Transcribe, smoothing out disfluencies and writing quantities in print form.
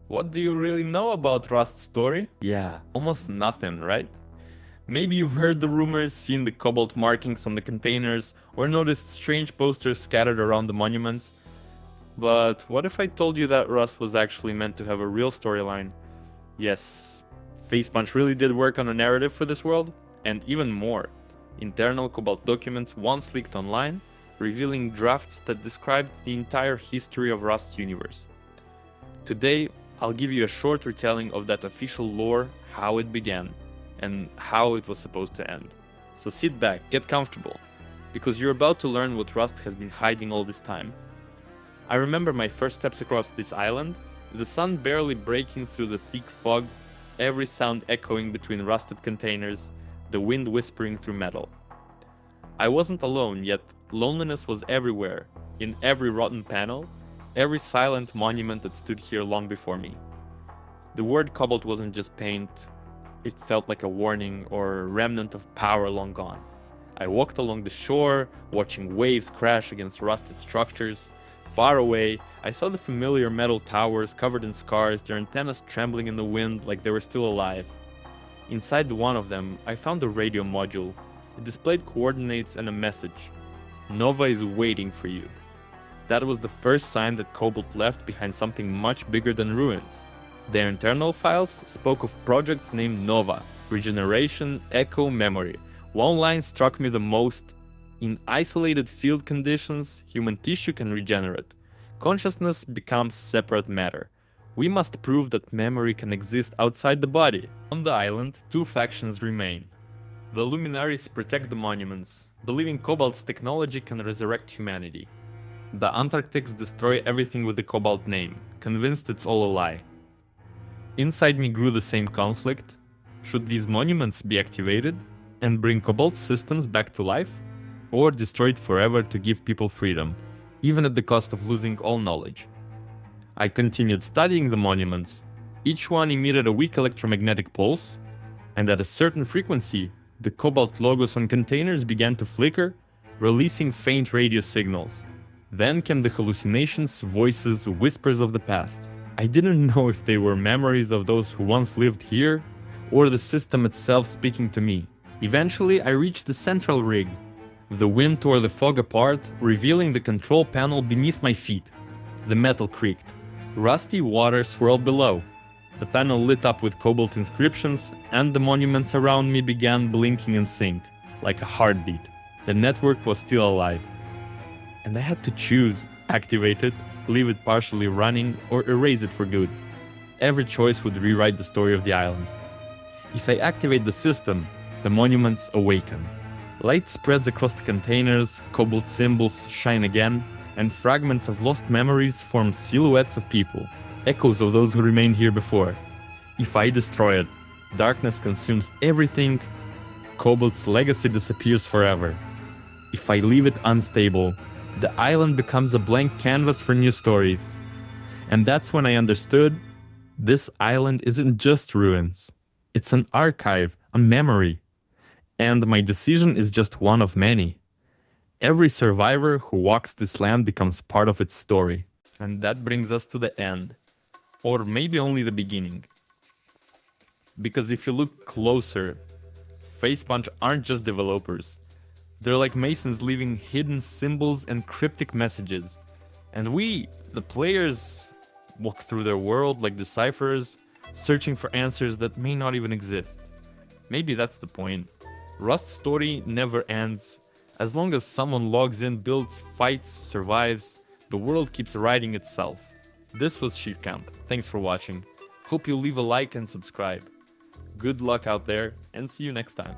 What do you really know about Rust's story? Yeah, almost nothing, right? Maybe you've heard the rumors, seen the Cobalt markings on the containers, or noticed strange posters scattered around the monuments. But what if I told you that Rust was actually meant to have a real storyline? Yes, Facepunch really did work on a narrative for this world, and even more. Internal Cobalt documents once leaked online, revealing drafts that described the entire history of Rust's universe. Today, I'll give you a short retelling of that official lore, how it began, and how it was supposed to end. So sit back, get comfortable, because you're about to learn what Rust has been hiding all this time. I remember my first steps across this island, the sun barely breaking through the thick fog, every sound echoing between rusted containers, the wind whispering through metal. I wasn't alone, yet loneliness was everywhere, in every rotten panel, every silent monument that stood here long before me. The word Cobalt wasn't just paint, it felt like a warning or a remnant of power long gone. I walked along the shore, watching waves crash against rusted structures. Far away, I saw the familiar metal towers covered in scars, their antennas trembling in the wind like they were still alive. Inside one of them, I found a radio module. It displayed coordinates and a message. Nova is waiting for you. That was the first sign that Cobalt left behind something much bigger than ruins. Their internal files spoke of projects named Nova, Regeneration, Echo, Memory. One line struck me the most. In isolated field conditions, human tissue can regenerate. Consciousness becomes separate matter. We must prove that memory can exist outside the body. On the island, two factions remain. The Luminaries protect the monuments, believing Cobalt's technology can resurrect humanity. The Antarctics destroy everything with the Cobalt name, convinced it's all a lie. Inside me grew the same conflict. Should these monuments be activated and bring Cobalt systems back to life? Or destroyed forever to give people freedom, even at the cost of losing all knowledge? I continued studying the monuments. Each one emitted a weak electromagnetic pulse, and at a certain frequency, the Cobalt logos on containers began to flicker, releasing faint radio signals. Then came the hallucinations, voices, whispers of the past. I didn't know if they were memories of those who once lived here, or the system itself speaking to me. Eventually, I reached the central rig. The wind tore the fog apart, revealing the control panel beneath my feet. The metal creaked. Rusty water swirled below. The panel lit up with Cobalt inscriptions, and the monuments around me began blinking in sync, like a heartbeat. The network was still alive. And I had to choose: activate it, leave it partially running, or erase it for good. Every choice would rewrite the story of the island. If I activate the system, the monuments awaken. Light spreads across the containers, Cobalt symbols shine again, and fragments of lost memories form silhouettes of people, echoes of those who remained here before. If I destroy it, darkness consumes everything, Cobalt's legacy disappears forever. If I leave it unstable, the island becomes a blank canvas for new stories. And that's when I understood, this island isn't just ruins. It's an archive, a memory. And my decision is just one of many. Every survivor who walks this land becomes part of its story. And that brings us to the end. Or maybe only the beginning. Because if you look closer, Facepunch aren't just developers. They're like masons leaving hidden symbols and cryptic messages. And we, the players, walk through their world like decipherers, searching for answers that may not even exist. Maybe that's the point. Rust's story never ends. As long as someone logs in, builds, fights, survives, the world keeps writing itself. This was Sheepcamp. Thanks for watching. Hope you leave a like and subscribe. Good luck out there, and see you next time.